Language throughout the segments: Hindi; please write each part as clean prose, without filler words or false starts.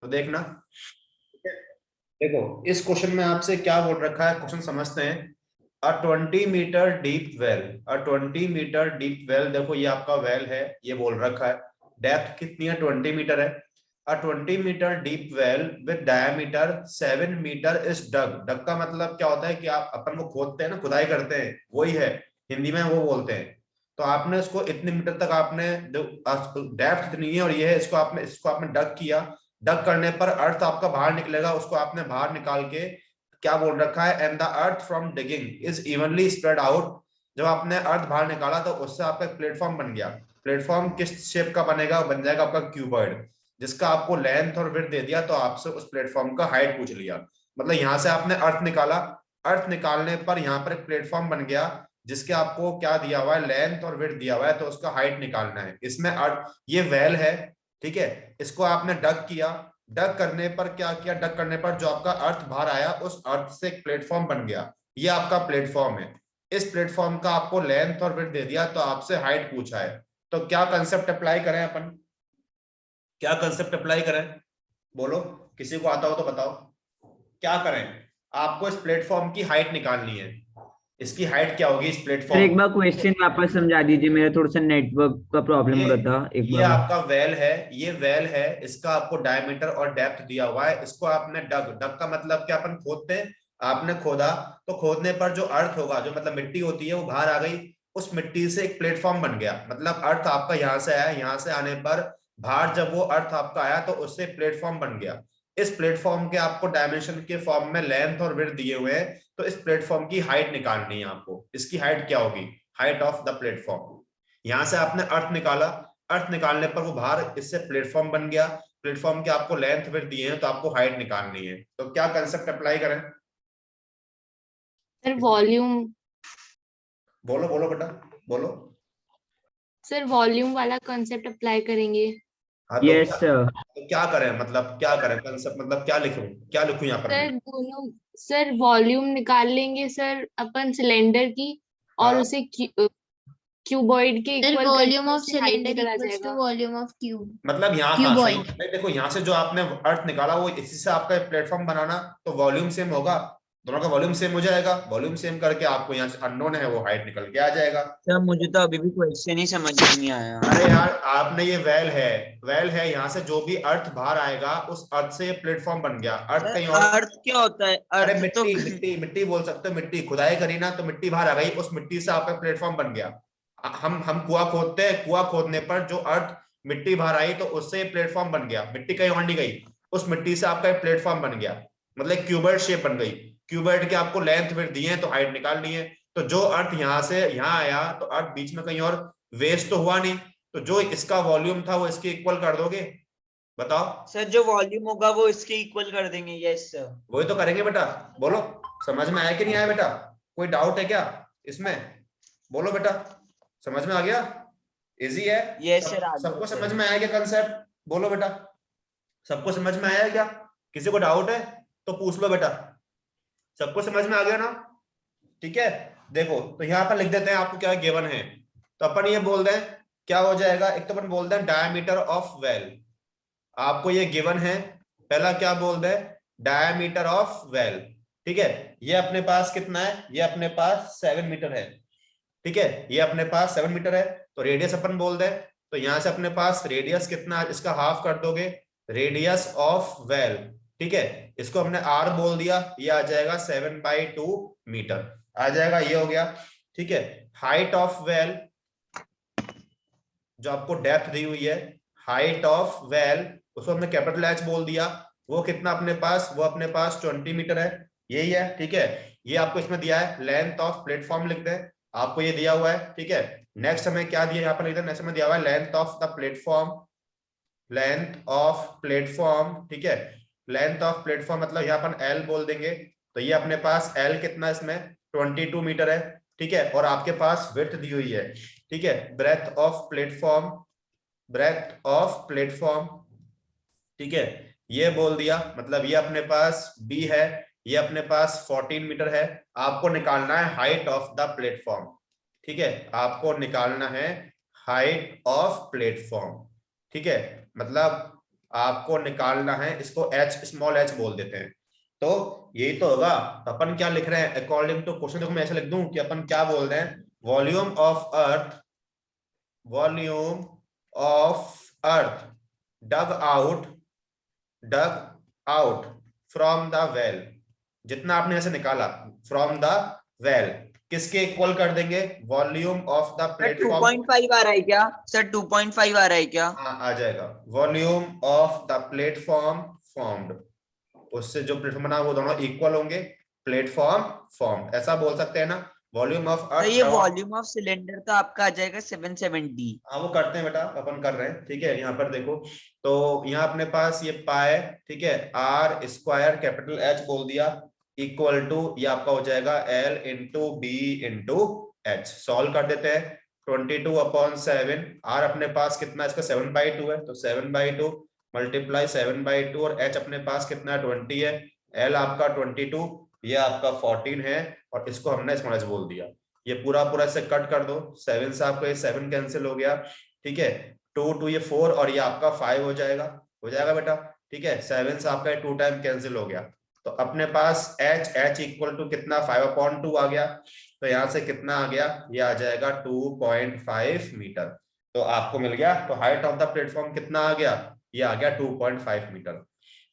तो देखना, ठीक है? देखो इस क्वेश्चन में आपसे क्या बोल रखा है, क्वेश्चन समझते हैं। अ 20 मीटर डीप वेल, अ 20 मीटर डीप वेल, देखो ये आपका वेल है, ये बोल रखा है। डेप्थ कितनी है, 20 मीटर है। A 20 meter deep well with diameter 7 meter is dug. Dug का मतलब क्या होता है कि आप अपन वो खोदते हैं ना, खुदाई करते हैं, वही है, हिंदी में वो बोलते हैं। तो आपने इसको इतने मीटर तक आपने डेप्थ इतनी है और ये है, इसको आपने डग किया। डग करने पर अर्थ आपका बाहर निकलेगा, उसको आपने बाहर निकाल के क्या बोल रखा है, and the earth from digging is evenly spread out. जब आपने अर्थ बाहर निकाला तो उससे आपका एक प्लेटफॉर्म बन गया। प्लेटफॉर्म किस शेप का बनेगा, बन जाएगा आपका क्यूबॉइड, जिसका आपको लेंथ और विड्थ दे दिया, तो आपसे उस प्लेटफॉर्म का हाइट पूछ लिया। मतलब यहां से आपने अर्थ निकाला, अर्थ निकालने पर यहाँ पर एक प्लेटफॉर्म बन गया, जिसके आपको क्या दिया हुआ है, लेंथ और विड्थ दिया हुआ है, तो उसका हाइट निकालना है। इसमें अर्थ, ये वेल है, ठीक है, इसको आपने डग किया। डग करने पर क्या किया, डग करने पर जो आपका अर्थ बाहर आया, उस अर्थ से एक प्लेटफॉर्म बन गया। ये आपका प्लेटफॉर्म है। इस प्लेटफॉर्म का आपको लेंथ और विड्थ दे दिया, तो आपसे हाइट पूछा है। तो क्या कंसेप्ट अप्लाई करें अपन, क्या कंसेप्ट अप्लाई करें, बोलो, किसी को आता हो तो बताओ। क्या करें, आपको इस प्लेटफॉर्म की हाइट निकालनी है। इसकी हाइट क्या होगी इस सर प्लेटफॉर्म एक बार क्वेश्चन वापस समझा दीजिए, मेरा थोड़ा सा नेटवर्क का प्रॉब्लम ये हो रहा था, एक ये बार। आपका वेल है, ये वेल है, इसका आपको डायमीटर और डेप्थ दिया हुआ है। इसको आपने डग, डग का मतलब क्या, अपन खोदते हैं, आपने खोदा, तो खोदने पर जो अर्थ होगा, जो मतलब मिट्टी होती है, वो बाहर आ गई। उस मिट्टी से एक प्लेटफॉर्म बन गया, मतलब अर्थ आपका यहाँ से आया, यहाँ से आने पर बाहर जब वो अर्थ आपका आया, तो उससे प्लेटफॉर्म बन गया। इस प्लेटफॉर्म के आपको डायमेंशन के फॉर्म में लेंथ और विड्थ दिए हुए हैं, तो इस प्लेटफॉर्म की हाइट निकालनी है आपको। इसकी हाइट क्या होगी, हाइट ऑफ द प्लेटफॉर्म। यहां से आपने अर्थ निकाला, अर्थ निकालने पर वो बाहर इससे प्लेटफॉर्म बन गया। प्लेटफॉर्म के आपको लेंथ विड्थ दिए हैं, तो आपको हाइट निकालनी है। तो क्या कंसेप्ट अप्लाई करें, सर वॉल्यूम, बोलो बोलो बेटा, बोलो। सर वॉल्यूम वाला कॉन्सेप्ट अप्लाई करेंगे। हाँ यस सर। तो क्या करें, मतलब क्या करें कंसेप्ट, मतलब क्या लिखूं, क्या लिखूं यहाँ पर मैं। सर दोनों, सर वॉल्यूम निकाल लेंगे सर अपन सिलेंडर की, और हाँ, उसे क्यूबॉइड के सर इक्वल वॉल्यूम करके ऑफ उससे हाइट सिलेंडर निकल आ इक्वल्स टू जाएगा। वॉल्यूम ऑफ क्यूब, मतलब यहाँ, हाँ सही क्यूबॉइड। नहीं, देखो यहाँ से जो आपने अर्थ निकाला, वो इसी से आपका प्लेटफॉर्म बनाना, तो वॉल्यूम सेम होगा, दोनों का वॉल्यूम सेम हो जाएगा। वॉल्यूम सेम करके आपको यहाँ से अननोन है, वो हाइट निकल के आ जाएगा। सर मुझे तो अभी भी क्वेश्चन ही समझ में नहीं आया। अरे यार, आपने ये वेल है, वेल है, यहाँ से जो भी अर्थ बाहर आएगा, उस अर्थ से ये प्लेटफॉर्म बन गया। अर्थ सर कहीं और, अर्थ क्या होता है, अरे अर्थ तो मिट्टी, मिट्टी मिट्टी बोल सकते हो, मिट्टी खुदाई करी ना, तो मिट्टी बाहर आ गई, उस मिट्टी से आपका प्लेटफॉर्म बन गया। हम कुआं खोदते हैं, कुआं खोदने पर जो अर्थ मिट्टी बाहर आई, तो उससे प्लेटफॉर्म बन गया। मिट्टी कहीं और नहीं गई, उस मिट्टी से आपका प्लेटफॉर्म बन गया, मतलब क्यूबर्ड शेप बन गई। क्यूबर्ड के आपको लेंथ विड्थ दिए हैं, तो हाइट निकालनी है। तो जो अर्थ यहाँ से यहाँ आया, तो अर्थ बीच में कहीं और वेस्ट तो हुआ नहीं, तो जो इसका वॉल्यूम था वो इसके इक्वल कर दोगे, बताओ। सर जो वॉल्यूम होगा वो इसके इक्वल कर देंगे, यस सर। वही तो करेंगे बेटा, बोलो, समझ में आया कि नहीं आया बेटा, कोई डाउट है क्या इसमें, बोलो बेटा, समझ में आ गया, इजी है, यस सर, आ गया सबको समझ सर। में आया क्या कंसेप्ट, बोलो बेटा, सबको समझ में आया क्या, किसी को डाउट है तो पूछ लो बेटा, सबको समझ में आ गया ना, ठीक है। देखो तो यहाँ पर लिख देते हैं आपको क्या गिवन है। तो अपन ये बोल दें, क्या हो जाएगा, एक तो अपन बोल दें डायमीटर ऑफ वेल, आपको ये गिवन है। पहला क्या बोल दे, डायमीटर ऑफ वेल, ठीक है। ये अपने पास कितना है, ये अपने पास 7 मीटर है, ठीक है, ये अपने पास 7 मीटर है। तो रेडियस अपन बोल दे, तो यहां से अपने पास रेडियस कितना, इसका हाफ कर दोगे, रेडियस ऑफ वेल, ठीक है। इसको हमने आर बोल दिया, ये आ जाएगा 7/2 मीटर आ जाएगा, ये हो गया, ठीक है। हाइट ऑफ वेल, जो आपको डेप्थ दी हुई है, हाइट ऑफ वेल, उसको हमने कैपिटल एच बोल दिया, वो कितना अपने पास, वो अपने पास 20 मीटर है, यही है, ठीक है। ये आपको इसमें दिया है, लेंथ ऑफ प्लेटफॉर्म लिख दें, आपको ये दिया हुआ है, ठीक है। नेक्स्ट हमें क्या दिया, यहाँ पर लिख दें, नेक्स्ट हमें दिया हुआ है length of the platform, length of platform, ठीक है। लेंथ ऑफ प्लेटफॉर्म मतलब यहाँ पर एल बोल देंगे, तो ये अपने पास एल कितना, इसमें 22 मीटर है, ठीक है। और आपके पास विड्थ दी हुई है, ठीक है, breadth of platform, breadth of platform, ठीक है, ये बोल दिया, मतलब ये अपने पास बी है, ये अपने पास 14 मीटर है। आपको निकालना है हाइट ऑफ द प्लेटफॉर्म, ठीक है, आपको निकालना है हाइट ऑफ प्लेटफॉर्म, ठीक है। मतलब आपको निकालना है, इसको एच स्मॉल एच बोल देते हैं। तो यही तो होगा। तो अपन क्या लिख रहे हैं अकॉर्डिंग टू क्वेश्चन, देखो मैं ऐसे लिख दूं कि अपन क्या बोल रहे हैं, volume of earth, volume of earth dug out from the well, जितना आपने ऐसे निकाला फ्रॉम द वेल, किसके इक्वल कर देंगे, volume of the sir platform. 2.5 आ रहा है क्या? सर 2.5 आ रहा है क्या? हाँ आ जाएगा, volume of the platform formed, उससे जो प्लेटफॉर्म बना वो दोनों इक्वल होंगे, प्लेटफॉर्म फॉर्म, ऐसा बोल सकते हैं ना। वॉल्यूम ऑफ तो अर्थ, ये वॉल्यूम ऑफ सिलेंडर तो आपका आ जाएगा 770। हाँ वो करते हैं बेटा, अपन कर रहे हैं, ठीक है। यहाँ पर देखो, तो यहाँ अपने पास ये पाए, ठीक है, आर स्क्वायर कैपिटल एच बोल दिया, इक्वल टू ये आपका हो जाएगा L into B into H. Solve कर देते हैं, 22/7, आर अपने पास कितना है, इसका 7/2 है, तो 7/2 मल्टीप्लाई 7/2, और एच अपने पास कितना है 20 है, एल आपका 22, ये आपका 14 है, और इसको हमने स्मॉल एच बोल दिया। ये पूरा पूरा से कट कर दो, 7 से आपका ये 7 कैंसिल हो गया, ठीक है, 2 ये 4 और ये आपका 5 हो जाएगा बेटा, ठीक है। 7 से आपका 2 टाइम कैंसिल हो गया, तो अपने पास h इक्वल टू कितना 5/2 आ गया, तो यहाँ से कितना आ गया, ये आ जाएगा 2.5 मीटर। तो आपको मिल गया, तो हाइट ऑफ द प्लेटफॉर्म कितना आ गया, ये आ गया 2.5 मीटर।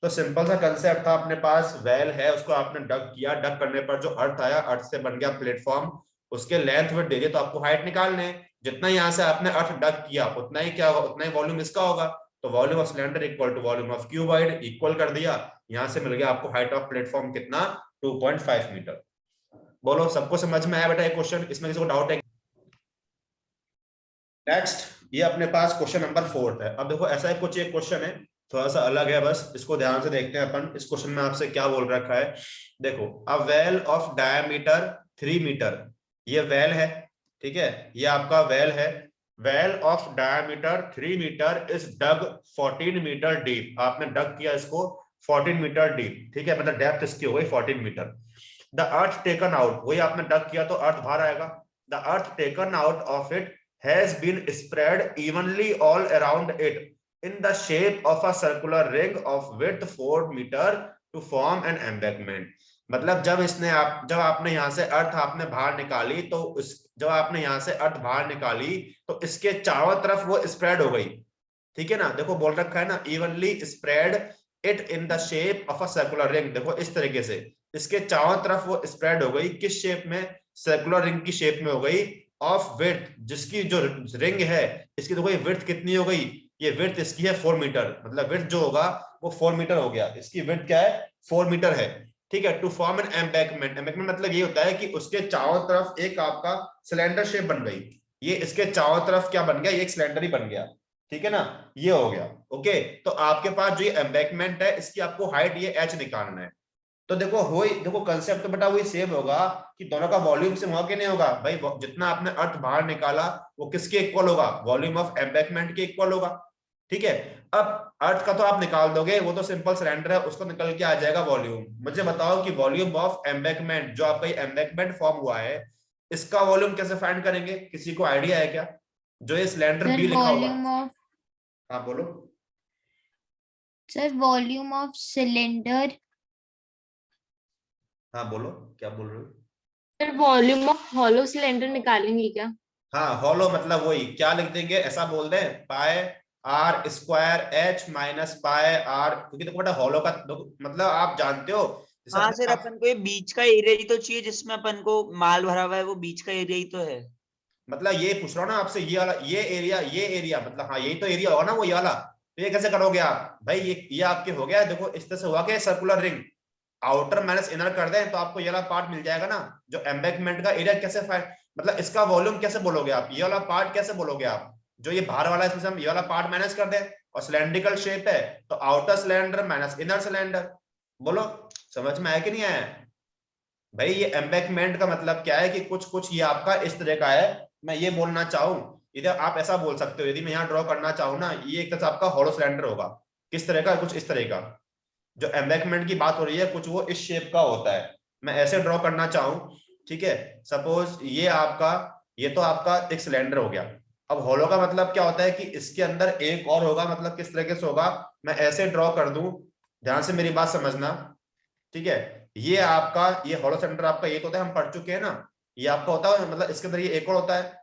तो सिंपल सा कंसेप्ट था, अपने पास वेल है, उसको आपने डग किया, डग करने पर जो अर्थ आया, अर्थ से बन गया प्लेटफॉर्म, उसके लेंथ विड्थ दे दिए, तो आपको हाइट निकालने हैं, जितना यहाँ से आपने अर्थ डग किया उतना ही क्या होगा, उतना ही वॉल्यूम इसका होगा, तो volume of cylinder equal to volume of cuboid, equal कर दिया, यहाँ से मिल गया आपको हाइट ऑफ प्लेटफॉर्म कितना 2.5 मीटर। बोलो सबको समझ में आया बेटा ये क्वेश्चन, इसमें किसी को डाउट है? नेक्स्ट, ये अपने पास क्वेश्चन नंबर 4 है। अब देखो ऐसा है, कुछ एक क्वेश्चन है थोड़ा सा अलग है, बस इसको ध्यान से देखते हैं अपन। इस क्वेश्चन में आपसे क्या बोल रखा है, देखो, a well of diameter 3 metre, ये वेल है, ठीक है, ये आपका वेल है, well of diameter 3 metre is dug 14 metre deep, आपने डग किया इसको 14 मीटर डीप, ठीक है, मतलब डेप्थ इसकी हो गई 14 metre. The earth taken out, वही आपने डग किया तो अर्थ बाहर आएगा, the earth taken out of it has been spread evenly all around it in the shape of a circular ring of width 4 meter to form an embankment। मतलब जब आपने यहाँ से अर्थ आपने बाहर निकाली, तो जब आपने यहाँ से अर्थ बाहर निकाली तो इसके चारों तरफ वो स्प्रेड हो गई, ठीक है ना। देखो बोल रखा है ना, evenly spread it in the shape of a circular ring, देखो इस तरीके से इसके चारों तरफ वो स्प्रेड हो गई, किस शेप में, सर्कुलर रिंग की शेप में हो गई, ऑफ विड्थ, जिसकी जो रिंग है इसकी देखो ये विड्थ कितनी हो गई, ये विड्थ इसकी है 4 मीटर, मतलब विड्थ जो होगा वो 4 मीटर हो गया, इसकी विड्थ क्या है 4 मीटर है, ठीक है। To form an embankment, embankment मतलब ये होता है कि उसके चारों तरफ एक आपका सिलेंडर शेप बन गई, ये इसके चारों तरफ क्या बन गया, ये एक सिलेंडर ही बन गया, ठीक है ना, ये हो गया। ओके, तो आपके पास जो ये एम्बैंकमेंट है इसकी आपको हाइट ये h निकालना है। तो देखो कंसेप्ट तो बेटा वही सेम होगा कि दोनों का वॉल्यूम सेम होगा कि नहीं होगा भाई, जितना आपने अर्थ बाहर निकाला वो किसके इक्वल होगा, वॉल्यूम ऑफ एम्बैंकमेंट के इक्वल होगा, ठीक है। अब अर्थ का तो आप निकाल दोगे, वो तो सिंपल सिलेंडर है, उसको निकल के आ जाएगा वॉल्यूम। मुझे बताओ कि वॉल्यूम ऑफ एम्बैंकमेंट, जो आपका एम्बैंकमेंट फॉर्म हुआ है, इसका वॉल्यूम कैसे फाइंड करेंगे, किसी को आइडिया है क्या, जो ये सिलेंडर बी लिखा होगा? हाँ बोलो सर, वॉल्यूम ऑफ सिलेंडर, हाँ बोलो क्या बोल रहे हो? Sir volume of hollow cylinder निकालेंगे क्या? हाँ हॉलो मतलब वही क्या लिख देंगे, ऐसा बोल दें, pi r square h minus pi r, क्योंकि देखो बेटा हॉलो का मतलब आप जानते हो, हाँ सर, अपन को ये बीच का एरिया ही तो चाहिए, जिसमें अपन को माल भरा हुआ है वो बीच का एरिया ही तो है। मतलब ये पूछ रहा हूँ ना आपसे, ये वाला ये एरिया मतलब, हाँ यही तो एरिया होगा ना वो ये वाला, तो ये कैसे करोगे आप भाई, ये आपके हो गया, देखो इस तरह से हुआ क्या, circular ring outer minus inner कर दें तो आपको ये वाला पार्ट मिल जाएगा ना, जो एम्बैंकमेंट का एरिया कैसे मतलब इसका वॉल्यूम कैसे बोलोगे आप, ये वाला पार्ट कैसे बोलोगे आप, जो ये बाहर वाला है इसमें हम ये वाला पार्ट माइनस कर दें, और सिलेंड्रिकल शेप है तो outer cylinder minus inner cylinder. बोलो समझ में आया कि नहीं आया भाई? ये एम्बैंकमेंट का मतलब क्या है कि कुछ ये आपका इस तरह का है, मैं ये बोलना चाहूं, इधर आप ऐसा बोल सकते हो, यदि मैं यहाँ ड्रॉ करना चाहूँ ना, ये एक तरह से आपका हॉलो सिलेंडर होगा, किस तरह का, कुछ इस तरह का, जो एम्बैंकमेंट की बात हो रही है कुछ वो इस शेप का होता है, मैं ऐसे ड्रॉ करना चाहूं, ठीक है। सपोज ये तो आपका एक सिलेंडर हो गया, अब होलो का मतलब क्या होता है कि इसके अंदर एक और होगा, मतलब किस तरीके से होगा, मैं ऐसे ड्रॉ कर दूं, ध्यान से मेरी बात समझना, ठीक है। ये आपका ये होलो सिलेंडर आपका ये तो होता है, हम पढ़ चुके हैं ना, ये आपका होता है, मतलब इसके अंदर ये एक और होता है,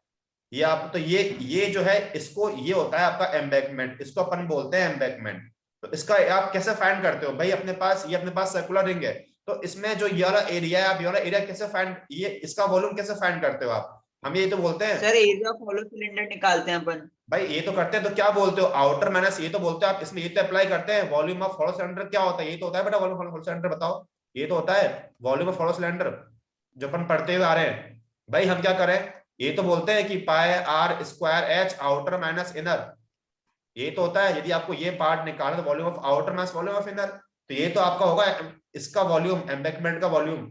ये आप तो ये जो है इसको ये होता है आपका एम्बैकमेंट, इसको अपन बोलते हैं एम्बैकमेंट। तो इसका आप कैसे फाइंड करते हो भाई, अपने पास सर्कुलर रिंग है, तो इसमें जो ये वाला एरिया है, आप ये वाला एरिया कैसे फाइंड, ये इसका वॉल्यूम कैसे फाइंड करते हो आप, हम ये तो बोलते हैं sir area of hollow cylinder निकालते हैं अपन। भाई, ये तो करते हैं, तो क्या बोलते हो आउटर माइनस, ये तो बोलते हो आप, इसमें ये तो अप्लाई करते हैं, वॉल्यूम ऑफ होलो सिलेंडर क्या होता है, ये तो होता है बेटा वॉल्यूम ऑफ होलो सिलेंडर, बताओ, ये तो होता है वॉल्यूम ऑफ होलो सिलेंडर जो अपन पढ़ते हुए आ रहे हैं। भाई हम क्या करें, ये तो बोलते हैं कि pi r square h outer minus inner, ये तो होता है, यदि आपको ये पार्ट निकालना तो volume of outer minus volume of inner, तो ये तो आपका होगा इसका वॉल्यूम, एम्बैकमेंट का वॉल्यूम।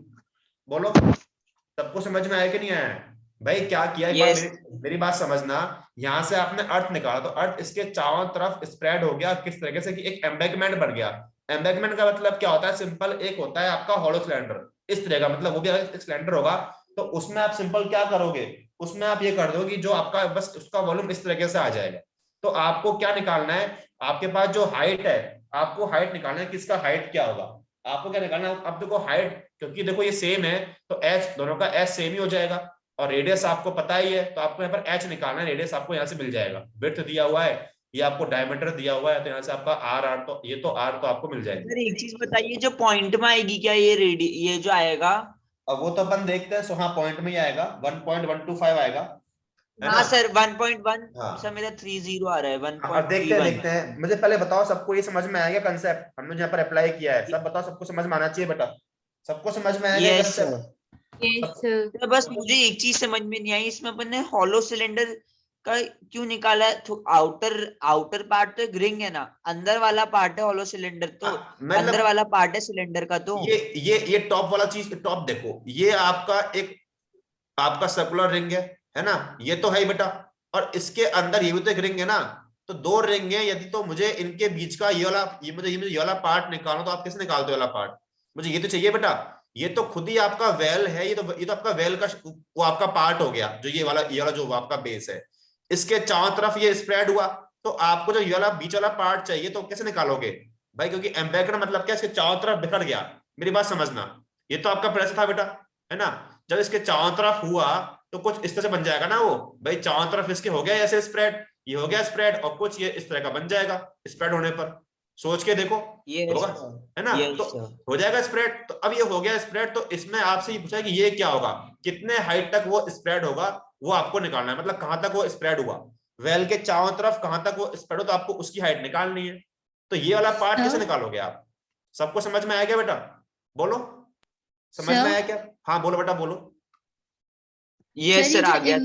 बोलो सबको समझ में आया कि नहीं आया भाई, क्या किया एक बार मेरी बात समझना, यहाँ से आपने अर्थ निकाला, तो अर्थ इसके चारों तरफ स्प्रेड हो गया, किस तरीके से कि एक एम्बैकमेंट बन गया। एम्बैकमेंट का मतलब क्या होता है, सिंपल एक होता है आपका हॉलो सिलेंडर, इस तरह का, मतलब वो भी अगर सिलेंडर होगा तो उसमें आप सिंपल क्या करोगे, उसमें आप ये कर दोगे जो आपका बस उसका वॉल्यूम इस तरीके से आ जाएगा। तो आपको क्या निकालना है, आपके पास जो हाइट है, आपको हाइट निकालना है, किसका हाइट क्या होगा, आपको क्या निकालना है, अब देखो हाइट, क्योंकि देखो ये सेम है तो एच दोनों का एच सेम ही हो जाएगा, और रेडियस आपको पता ही है, तो आपको यहाँ पर एच निकालना है, रेडियस आपको यहाँ से मिल जाएगा, विड्थ दिया हुआ है, ये आपको डायमीटर दिया हुआ है, तो यहाँ से आपका आर आर तो ये तो आर तो आपको मिल जाएगा। सर एक चीज बताइए, जो पॉइंट में आएगी क्या ये जो आएगा? अब वो तो अपन देखते हैं, सो हाँ पॉइंट में ही आएगा, 1.125 आएगा, है हाँ ना। सर 1.1। हाँ सर मेरा 30 आ रहा है अब देखते हैं 1.31। मुझे पहले बताओ सबको ये समझ में आएगा कंसेप्ट, हमने यहाँ पर अप्लाई किया है, सब बताओ, सबको समझ में आना चाहिए बेटा, सबको समझ में आएगा yes concept. Sir. Yes sir. तो बस मुझे एक चीज समझ में नहीं आई, इसमें अपन ने हॉलो सिलेंडर का क्यों निकाला है? तो आउटर आउटर पार्ट तो एक रिंग है ना, अंदर वाला पार्ट है हॉलो सिलेंडर, तो अंदर मतलब वाला पार्ट है सिलेंडर का। तो ये टॉप वाला चीज, टॉप देखो, ये आपका एक आपका सर्कुलर रिंग है ना, ये तो है ही बेटा, और इसके अंदर ये भी तो एक रिंग है ना, तो दो रिंग है, यदि तो मुझे इनके बीच का ये वाला मुझे ये वाला पार्ट निकालना, तो आप कैसे निकालते हो वाला पार्ट, मुझे ये तो चाहिए बेटा, ये तो खुद ही आपका वेल है, ये तो आपका वेल का वो आपका पार्ट हो गया, जो ये वाला जो आपका बेस है, इसके चारों तरफ ये स्प्रेड हुआ, तो आपको जो ये वाला बीच वाला पार्ट चाहिए, तो कैसे निकालोगे भाई, क्योंकि एम्बैकड मतलब क्या, इसके चारों तरफ बिखर गया, मेरी बात समझना, ये तो आपका प्रेस था बेटा, है ना, जब इसके चारों तरफ हुआ तो कुछ इस तरह से बन जाएगा ना, वो भाई चारों तरफ इसके हो गया ऐसे स्प्रेड, ये हो गया स्प्रेड, और कुछ ये इस तरह का बन जाएगा स्प्रेड होने पर, सोच के देखो होगा, है ना, तो हो जाएगा स्प्रेड, तो अब ये हो गया स्प्रेड, तो इसमें आपसे ये पूछा कि ये क्या होगा, कितने हाइट तक वो स्प्रेड होगा, वो आपको निकालना है, मतलब कहां तक वो स्प्रेड हुआ, वेल के चारों तरफ कहां तक वो स्प्रेड हो, तो आपको उसकी हाइट निकालनी है, तो ये वाला पार्ट कैसे निकालोगे आप, सबको समझ में आया क्या बेटा, बोलो समझ में आया क्या, हाँ बोलो बेटा बोलो। ये सर आ गया।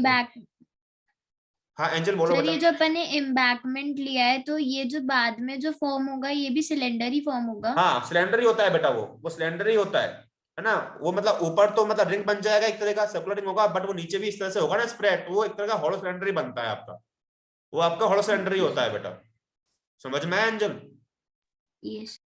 हाँ एंजल बोलो सर बेटा। ये जो अपन ने एम्बैकमेंट लिया है, तो ये जो बाद में जो फॉर्म होगा ये भी सिलेंडर ही फॉर्म होगा? हाँ सिलेंडर ही होता है बेटा, वो सिलेंडर ही होता है ना, वो मतलब ऊपर तो मतलब रिंग बन जाएगा एक तरह का सर्कुलर रिंग होगा, बट वो नीचे भी इस तरह से होगा ना स्प्रेड, वो एक तरह का हॉलो सिलेंडर ही बनता है आपका, वो आपका हॉलो सिलेंडर ही होता है बेटा, समझ में आया एंजल? यस।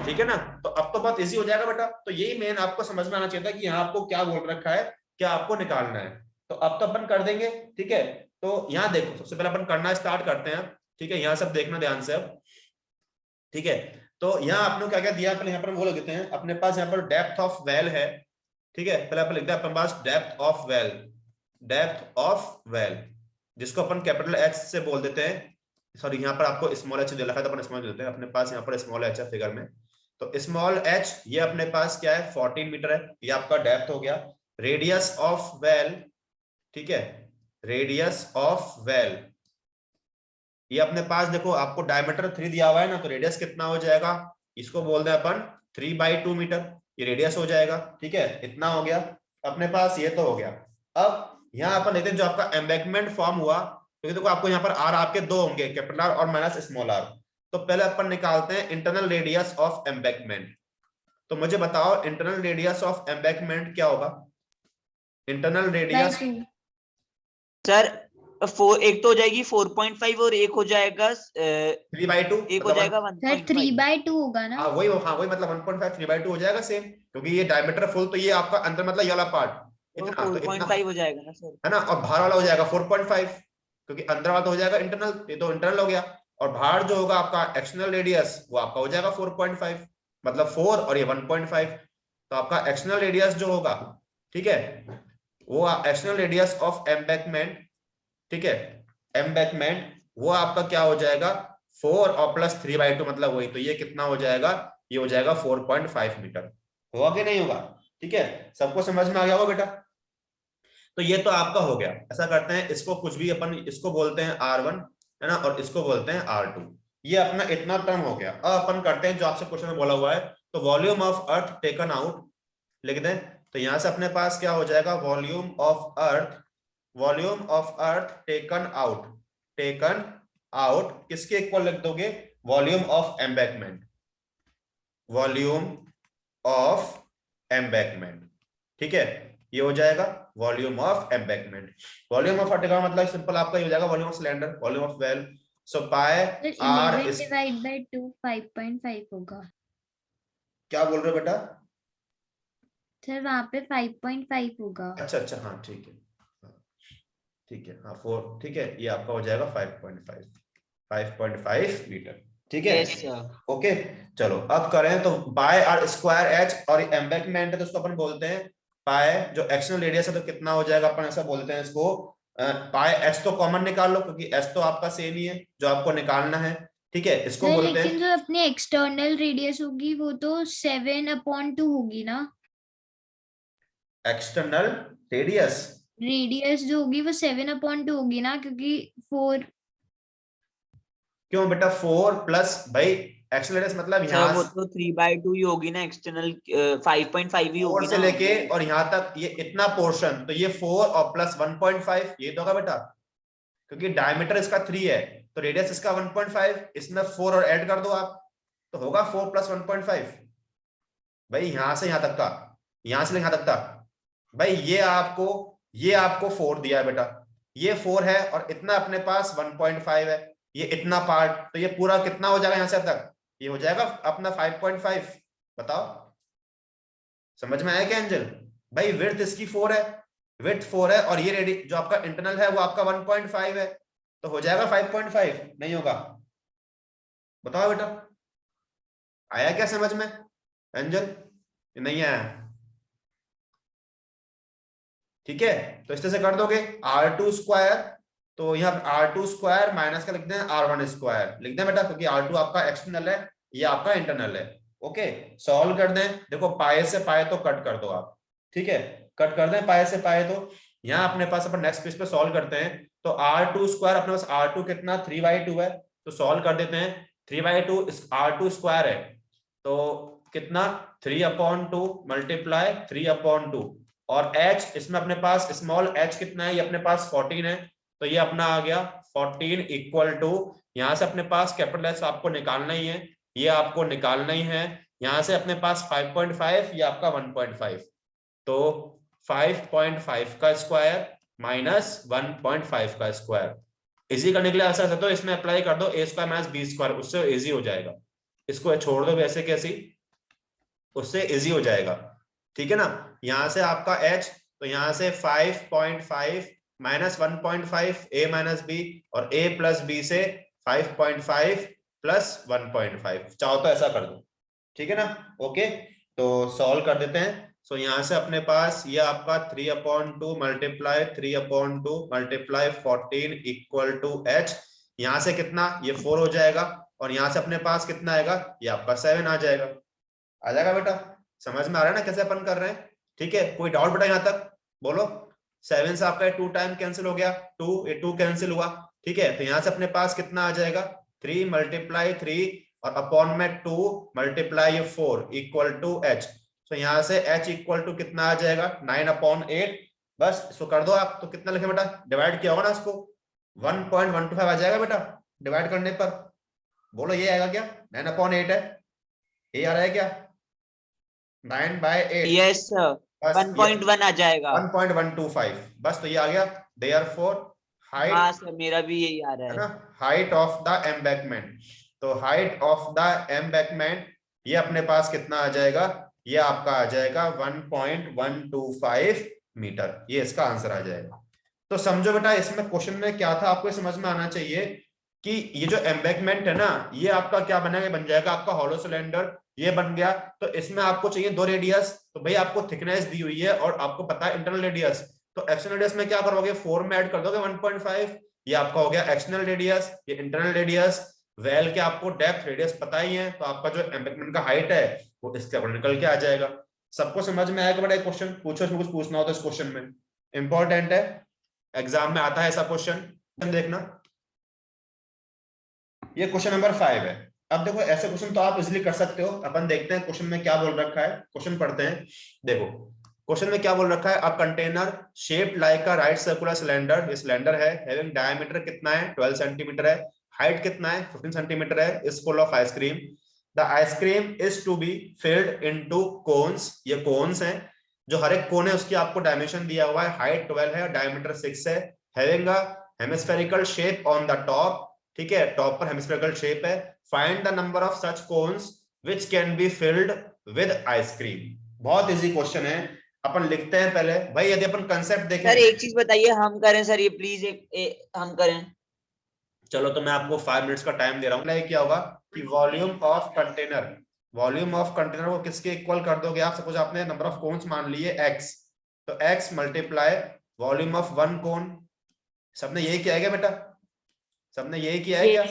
ठीक है ना, तो अब तो बहुत इजी हो जाएगा बेटा, तो यही मेन आपको समझ में आना चाहिए था कि यहाँ आपको क्या बोल रखा है, क्या आपको निकालना है, तो अब तो अपन कर देंगे, ठीक है। तो यहाँ देखो सबसे पहले अपन करना स्टार्ट करते हैं, ठीक है, यहाँ सब देखना ध्यान से अब, ठीक है। तो यहाँ आपने क्या क्या दिया, पहले यहाँ पर वो लिखते हैं, अपने पास यहाँ पर डेप्थ ऑफ वेल है, ठीक है, पहले अपन लिखते हैं अपने पास depth of well, depth of well, जिसको अपन कैपिटल एच से बोल देते हैं, सॉरी यहाँ पर आपको स्मॉल एच दे रखा है, तो अपन स्मॉल देते हैं, अपने पास यहाँ पर स्मॉल एच है फिगर में, तो स्मॉल एच ये अपने पास क्या है 14 मीटर है, ये आपका डेप्थ हो गया, रेडियस ऑफ वेल, ठीक है, रेडियस ऑफ वेल, ये अपने पास देखो आपको डायमीटर 3 दिया हुआ है ना, तो रेडियस कितना हो जाएगा, इसको बोल दें अपन 3/2 मीटर, ये रेडियस हो जाएगा, ठीक है, इतना हो गया अपने पास, ये तो हो गया। अब यहाँ अपन देखते हैं जो आपका एम्बैकमेंट फॉर्म हुआ, तो देखो आपको यहाँ पर आर आपके दो होंगे, कैपिटल आर और माइनस स्मॉल आर, तो पहले अपन निकालते हैं इंटरनल रेडियस ऑफ एम्बैकमेंट, तो मुझे बताओ इंटरनल रेडियस ऑफ एम्बैकमेंट क्या होगा, इंटरनल रेडियस सर एक तो हो जाएगी 4.5 और एक हो जाएगा 3/2, एक हो जाएगा 1.5 1.5। 3/2 होगा ना? हाँ वही मतलब 1.5 3/2 हो जाएगा सेम, क्योंकि ये डायमीटर फुल, तो ये आपका अंदर मतलब ये वाला पार्ट तो इतना, तो इतना 4.5 हो जाएगा ना सर? है ना, और बाहर वाला हो जाएगा 4.5, क्योंकि अंदर वाला तो हो जाएगा इंटरनल, ये तो इंटरनल हो गया। और बाहर जो होगा आपका एक्सटर्नल रेडियस वो आपका हो जाएगा 4.5, मतलब 4 और ये 1.5। तो आपका एक्सटर्नल रेडियस जो होगा, ठीक है, वो एक्सटर्नल रेडियस ऑफ एम्बैकमेंट, ठीक है, एम्बैकमेंट, वो आपका क्या हो जाएगा 4 और प्लस 3/2, मतलब वही, तो ये कितना हो जाएगा, ये हो जाएगा 4.5 मीटर। होगा कि नहीं होगा? ठीक है, सबको समझ में आ गया होगा बेटा? तो ये तो आपका हो गया। ऐसा करते हैं, इसको कुछ भी अपन इसको बोलते हैं R1, है ना, और इसको बोलते हैं R2। ये अपना इतना टर्म हो गया। अब अपन करते हैं जो आपसे क्वेश्चन में बोला हुआ है, तो volume of earth taken out लिख दें। तो यहां से अपने पास क्या हो जाएगा, volume of earth, volume of earth taken out, taken out किसके इक्वल लिख दोगे, volume of embankment, volume of embankment, ठीक है, ये हो जाएगा volume of embankment. Volume of earth का मतलब सिंपल आपका ये हो जाएगा volume of cylinder, volume of well. So pi r 11 divide by 2 5.5 होगा क्या बोल रहे हो बेटा? सर, वहां पे 5.5 होगा। अच्छा अच्छा, हाँ ठीक है, ठीक है, हाँ 4, ठीक है, ये आपका हो जाएगा 5.5 मीटर, ठीक है। Yes sir. ओके, चलो अब करें तो बाय आर स्क्वायर एच, और एम्बैकमेंट है तो उसको अपन बोलते हैं पाई, जो एक्सटर्नल रेडियस है तो कितना हो जाएगा, अपन ऐसा बोलते हैं इसको पाई एच, तो कॉमन निकाल लो क्योंकि एच तो आपका सेम ही है जो आपको निकालना है, ठीक है, इसको नहीं, बोलते लेकिन हैं जो अपनी एक्सटर्नल रेडियस होगी वो तो 7/2 होगी ना। एक्सटर्नल रेडियस, रेडियस जो होगी वो 7/2 होगी ना, क्योंकि 4। क्यों बेटा 4 प्लस भाई एक्सटर्नल रेडियस मतलब सर यहाँ वो तो 3/2 ही होगी ना, एक्सटर्नल 5.5 ही 4 होगी से ना लेके वो। और यहाँ तक ये इतना पोर्शन, तो ये 4 और प्लस 1.5 ये तो होगा बेटा, क्योंकि डायमीटर इसका 3 है तो रेडियस इसका 1.5, इसमें 4 और ऐड कर दो आप, तो होगा 4 प्लस 1.5 भाई, यहां से यहां तक का, यहां से यहां तक का भाई, ये आपको 4 दिया है बेटा, ये 4 है और इतना अपने पास 1.5 है, ये इतना पार्ट, तो ये पूरा कितना हो जाएगा यहां से तक, ये हो जाएगा अपना 5.5। बताओ समझ में आया क्या एंजल? भाई विड्थ इसकी 4 है, विड्थ 4 है, और ये रेडी जो आपका इंटरनल है वो आपका 1.5 है, तो हो जाएगा 5.5, नहीं होगा? बताओ बेटा, आया क्या समझ में एंजल? नहीं आया? ठीक है, तो इस तरह से कर दोगे R2 स्क्वायर, तो यहाँ R2 स्क्वायर माइनस का लिख दें R1 स्क्वायर लिख दें बेटा, क्योंकि R2 आपका एक्सटर्नल है, ये आपका इंटरनल है। ओके, सॉल्व कर दें, देखो पाए से पाए तो कट कर दो आप, ठीक है, कट कर दें पाए से पाए, तो यहाँ अपने पास अपन नेक्स्ट पेज पे सॉल्व करते हैं, तो R2 स्क्वायर अपने पास R2 कितना 3/2 है, तो सॉल्व कर देते हैं, 3/2 R2 स्क्वायर है तो कितना 3/2 मल्टीप्लाई 3/2, और h इसमें अपने पास स्मॉल h कितना है, ये अपने पास 14 है, तो ये अपना आ गया 14 इक्वल टू, यहां से अपने पास कैपिटल एस आपको निकालना ही है, ये आपको निकालना ही है, यहां से अपने पास 5.5, ये आपका 1.5, तो 5.5 का स्क्वायर माइनस 1.5 का स्क्वायर, इजी करने के लिए ऐसा तो इसमें अप्लाई कर दो a² माइनस b², उससे इजी हो जाएगा, इसको छोड़ दो वैसे कैसी, उससे इजी हो जाएगा, ठीक है ना। यहां से आपका h, तो यहां से 5.5 माइनस 1.5 a माइनस b, और a प्लस b से 5.5 प्लस 1.5, चाहो तो ऐसा कर दो, ठीक है ना। ओके, तो सॉल्व कर देते हैं। सो यहां से अपने पास ये आपका 3/2 multiply 3/2 multiply 14 equal to h, यहां से कितना ये 4 हो जाएगा, और यहां से अपने पास कितना आएगा, ये आपका 7 आ जाएगा, आ जाएगा बेटा? समझ में आ रहा है ना कैसे अपन कर रहे हैं? ठीक है, कोई डाउट बेटा यहाँ तक बोलो? 7 से आपका 2 टाइम कैंसिल हो गया, 2 कैंसिल हुआ, ठीक है, तो यहाँ से अपने पास कितना आ जाएगा 3 मल्टीप्लाई 3 और अपॉन में 2 मल्टीप्लाई 4 इक्वल टू h, तो यहाँ से h इक्वल टू कितना आ जाएगा 9/8, बस इसको कर दो आप, तो कितना लिखे बेटा, डिवाइड किया होगा ना इसको, 1.125 आ जाएगा बेटा डिवाइड करने पर, बोलो ये आएगा क्या, 9/8 है, ये आ रहा है क्या 9/8? यस सर, 1.1 आ जाएगा। 1.125, बस, तो ये आ गया, देयरफॉर हाइट, हाँ सर, मेरा भी यही आ रहा है है। ना, हाइट ऑफ द एम्बैकमेंट, तो हाइट ऑफ द एम्बैकमेंट ये अपने पास कितना आ जाएगा, ये आपका आ जाएगा 1.125 मीटर, ये इसका आंसर आ जाएगा। तो समझो बेटा इसमें क्वेश्चन में क्या था, आपको समझ में आना चाहिए कि ये जो एम्बैंकमेंट है ना, ये आपका क्या बनेगा, बन जाएगा आपका हॉलो सिलेंडर, ये बन गया। तो इसमें आपको चाहिए 2 रेडियस, तो भाई आपको थिकनेस दी हुई है और आपको पता है इंटरनल रेडियस, तो एक्सटर्नल रेडियस में क्या करोगे, 4 में ऐड कर दोगे 1.5, ये आपका हो गया एक्सटर्नल रेडियस, ये इंटरनल रेडियस। वेल के आपको डेप्थ रेडियस पता ही है, तो आपका जो एम्बैंकमेंट का हाइट है वो इसके ऊपर निकल के आ जाएगा। सबको समझ में आएगा बेटा? एक क्वेश्चन पूछो, इसमें कुछ पूछना हो तो इस क्वेश्चन में इंपॉर्टेंट है, एग्जाम में आता है ऐसा क्वेश्चन, देखना। ये क्वेश्चन नंबर 5 है। अब देखो ऐसे क्वेश्चन तो आप इजीली कर सकते हो। अपन देखते हैं क्वेश्चन में क्या बोल रखा है, क्वेश्चन पढ़ते हैं। देखो क्वेश्चन में क्या बोल रखा है, a container shaped like a right circular cylinder, ये सिलेंडर है, हैविंग डायमीटर कितना है 12 सेंटीमीटर है, हाइट कितना है 15 सेंटीमीटर है, is full of icecream. The icecream is to be filled into cones, ये कोन्स हैं, जो हर एक कोन है उसकी आपको डायमेंशन दिया हुआ है, हाइट 12 है, डायमीटर 6 है, having a hemispherical shape on the top, ठीक है, टॉप पर हेमिस्फेरिकल शेप है, find the number of such cones which can be filled with ice cream. बहुत इजी क्वेश्चन है, अपन लिखते हैं पहले भाई, यदि अपन कंसेप्ट देखें। सर एक चीज बताइए, हम करें सर ये प्लीज, हम करें। चलो तो मैं आपको 5 मिनट्स का टाइम दे रहा हूँ। क्या होगा कि volume of container, volume of container को किसके इक्वल कर दोगे आप, सपोज आपने नंबर ऑफ कोन्स मान लिए x, तो x मल्टीप्लाई वॉल्यूम ऑफ 1 कोन। सबने यही किया है क्या बेटा? सबने यही किया है क्या?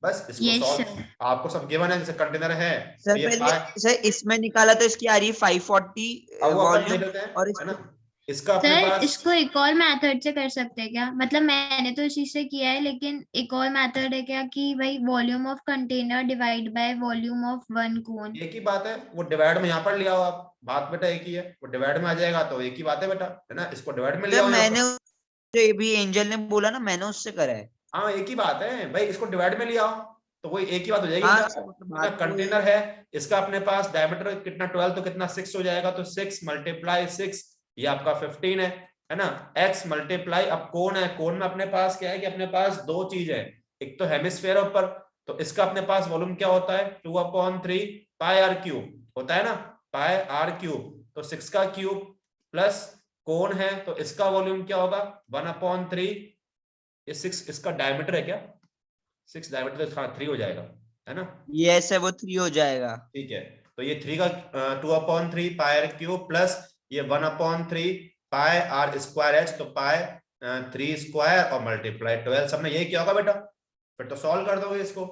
बस इसको सॉल्व, आपको सब गिवन है, जैसे कंटेनर है सर तो ये पहले सर इसमें निकाला तो इसकी आ रही 540 वॉल्यूम, और है ना, इसका अपने सर पास इसको एक और मेथड से कर सकते हैं क्या? मतलब मैंने तो इसी से किया है, लेकिन एक और मेथड है क्या कि भाई volume of container divide by volume of one कोन। एक ही बात है, वो डिवाइड में यहाँ पर लिया हो आप, बात बेटा एक ही है, वो डिवाइड में आ जाएगा तो एक ही बात है बेटा, है ना, इसको डिवाइड में लिया हो। मैंने जो ये भी एंजल ने बोला ना, मैंने उससे करा है। हाँ एक ही बात है भाई, इसको डिवाइड में लिया हो तो वही एक ही बात हो जाएगी। हाँ, कंटेनर है, इसका अपने पास डायमीटर कितना 12 तो कितना 6 हो जाएगा, तो 6 मल्टीप्लाई 6 ये आपका 15 है ना, x मल्टीप्लाई, अब कोन है, कोन में अपने पास क्या है कि अपने पास 2 चीज है, एक तो हेमिस्फेयर ऊपर, तो इसका अपने पास वॉल्यूम क्या होता है 2/3 पाई आर क्यूब होता है ना, पाई आर क्यूब, तो 6 का क्यूब प्लस कोन है तो इसका वॉल्यूम क्या होगा 1/3, ये 6 इसका डायमीटर है क्या, 6 डायमीटर तो 3 हो जाएगा, है ना, यस है वो 3 हो जाएगा। ठीक है, तो ये 3 का 2/3 पाई आर क्यूब प्लस ये 1/3 पाई आर स्क्वायर एच, तो पाई 3 स्क्वायर और मल्टीप्लाई 12। सबने यही किया होगा बेटा, फिर तो सॉल्व कर दोगे इसको,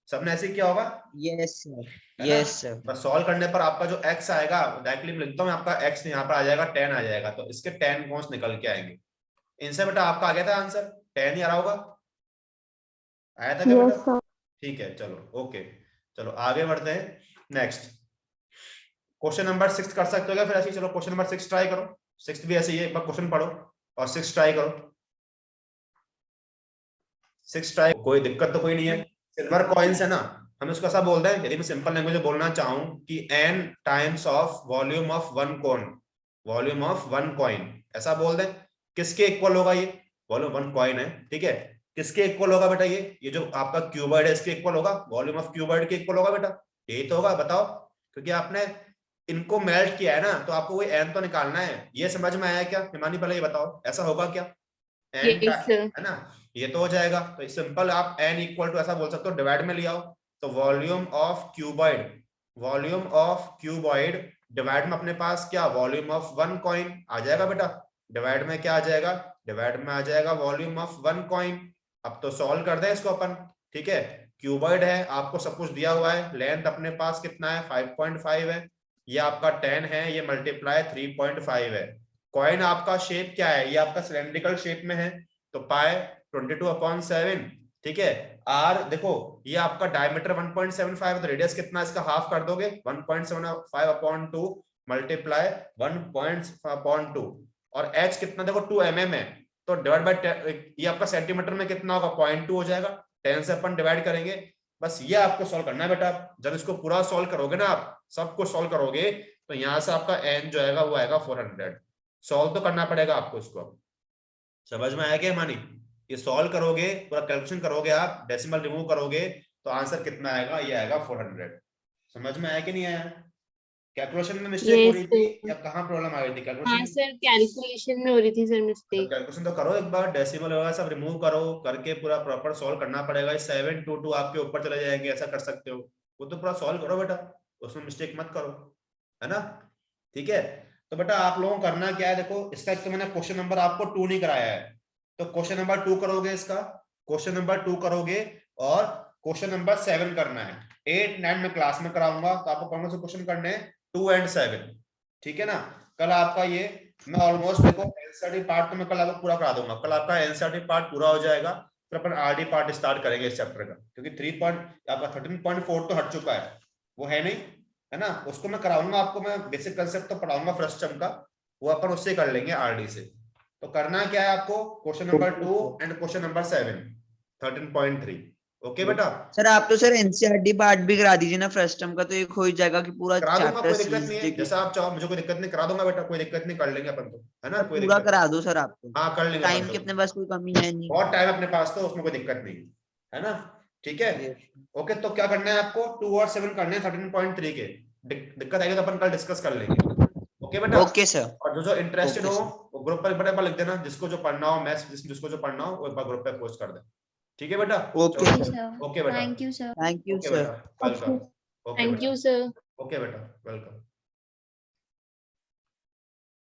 सबने ऐसे ही किया होगा। Yes sir, yes sir. बस सॉल्व करने पर आपका जो x आएगा, डायरेक्टली लिखता हूं, आपका x यहाँ पर आ जाएगा 10 आ जाएगा, तो इसके 10 कौन निकल के आएंगे, इनसे बेटा आपका आ गया था आंसर 10 ही आ रहा होगा, आया था क्या बेटा? ठीक है चलो ओके, चलो आगे बढ़ते हैं। नेक्स्ट क्वेश्चन नंबर 6 कर सकते हो क्या फिर ऐसे ही? चलो क्वेश्चन नंबर 6 ट्राई करो, 6 भी ऐसे ही है, एक बार क्वेश्चन पढ़ो और 6 ट्राई करो, 6 ट्राई, कोई दिक्कत तो कोई नहीं है। सिल्वर कॉइन्स है ना, हम इसको ऐसा बोलते हैं, यदि मैं सिंपल लैंग्वेज में बोलना चाहूं कि n times of volume of 1 coin, volume of 1 coin, ऐसा बोल दें। किसके इक्वल होगा ये, वॉल्यूम 1 कॉइन है, ठीक है, किसके इक्वल होगा बेटा, ये जो आपका क्यूबॉइड है इसके इक्वल होगा, वॉल्यूम ऑफ क्यूबॉइड के इक्वल होगा बेटा, यही तो होगा, बताओ, क्योंकि आपने इनको मेल्ट किया है ना, तो आपको वही n तो निकालना है। ये समझ में आया क्या हिमानी? पहले ये बताओ ऐसा होगा क्या, n है ना, ये तो हो जाएगा, तो सिंपल आप n इक्वल टू ऐसा बोल सकते हो, डिवाइड में लिया हो, तो volume of cuboid, volume of cuboid divide में अपने पास क्या, वॉल्यूम ऑफ 1 कॉइन आ जाएगा बेटा, डिवाइड में क्या आ जाएगा, डिवाइड में आ जाएगा वॉल्यूम ऑफ 1 कॉइन। अब तो सॉल्व कर दें इसको अपन, ठीक है, क्यूबॉइड है, आपको सब कुछ दिया हुआ है, लेंथ अपने पास कितना है 5.5 है, ये आपका 10 है, ये मल्टीप्लाई 3.5 है, कॉइन आपका शेप क्या है, ये आपका सिलेंड्रिकल शेप में है, तो पाई 22/7, ठीक है, आर देखो ये आपका डायमीटर 1.75, तो रेडियस कितना इसका हाफ कर दोगे 1.75/2 मल्टीप्लाई 1.2, और h कितना देखो 2 mm है, तो डिवाइड बाय, ये आपका सेंटीमीटर में कितना होगा 0.2 हो जाएगा, 10 से अपन डिवाइड करेंगे। बस ये आपको सॉल्व करना है बेटा, जब इसको पूरा सॉल्व करोगे ना, आप सब कुछ सॉल्व करोगे, तो यहाँ से आपका n जो आएगा वो आएगा 400। सॉल्व तो करना पड़ेगा आपको इसको, समझ में आया क्या मानी? ये सॉल्व करोगे, पूरा कैलकुलेशन करोगे, आप डेसिमल रिमूव करोगे, तो आंसर कितना आएगा, ये आएगा 400। समझ में आया कि नहीं आया? कैलकुलेशन में मिस्टेक हो Yes, रही थी sir. या कहाँ प्रॉब्लम आ रही थी? हाँ कैलकुलेशन सर, कैलकुलेशन में हो रही थी सर मिस्टेक. कैलकुलेशन तो करो एक बार, डेसिमल वगैरह सब रिमूव करो, करके पूरा प्रॉपर सॉल्व करना पड़ेगा। 722 आपके ऊपर चले जाएंगे, ऐसा कर सकते हो। वो तो पूरा सॉल्व करो बेटा, उसमें मिस्टेक मत करो, है ना? ठीक है, तो बेटा आप लोगों को करना क्या है, देखो इसका एक तो मैंने क्वेश्चन नंबर आपको 2 नहीं कराया है, तो क्वेश्चन नंबर 2 करोगे, इसका क्वेश्चन नंबर 2 करोगे, और क्वेश्चन नंबर 7 करना है। 8, 9 में क्लास में कराऊंगा, तो आपको कौन से क्वेश्चन करने हैं? 2 और 7, ठीक है ना? कल आपका ये मैं ऑलमोस्ट देखो एनसीईआरटी पार्ट तो मैं कल आपको पूरा करा दूंगा। कल आपका एनसीईआरटी पार्ट पूरा हो जाएगा, फिर अपन आरडी पार्ट स्टार्ट करेंगे इस चैप्टर का, क्योंकि 3 पॉइंट आपका 13.4 तो हट चुका है, वो है नहीं, है ना? उसको मैं कराऊंगा आपको, मैं बेसिक कंसेप्ट तो पढ़ाऊंगा फर्स्ट टर्म का, वो अपन उससे कर लेंगे आरडी से। तो करना क्या है आपको, question number 2 and question number 7 13.3। Okay बेटा, सर आप तो सर एनसीईआरटी पार्ट भी करा दीजिए ना फर्स्ट टर्म का, तो एक हो ही जाएगा कि पूरा करा दूंगा, चैप्टर कोई दिक्कत नहीं है, सीरीज जैसा आप चाहो, मुझे कोई दिक्कत नहीं, करा दूंगा बेटा, कोई दिक्कत नहीं, कर लेंगे अपन तो, है ना? कोई पूरा दिक्कत करा दो सर आपको, हाँ कर लेंगे टाइम अपन की तो, अपने पास कोई कमी है नहीं। बहुत टाइम अपने पास, तो उसमें कोई दिक्कत नहीं है ना? ठीक है, ओके। तो क्या करना है आपको, 2 और 7 करने हैं 13.3 के। दिक्कत आएगी तो अपन कल डिस्कस कर लेंगे। ओके बेटा, ओके सर। और जो इंटरेस्टेड ओके हो सर। वो ग्रुप पर बड़ा लिख देना, जिसको जो पढ़ना हो, मैथ्स जिसको जो पढ़ना हो वो एक बार ग्रुप पे पोस्ट कर दे, ठीक है बेटा? ओके जी सर। सर, ओके बेटा, thank you sir. Thank you okay sir. बेटा, वेलकम। ओके Thank बेटा, you, sir. ओके बेटा, वेलकम।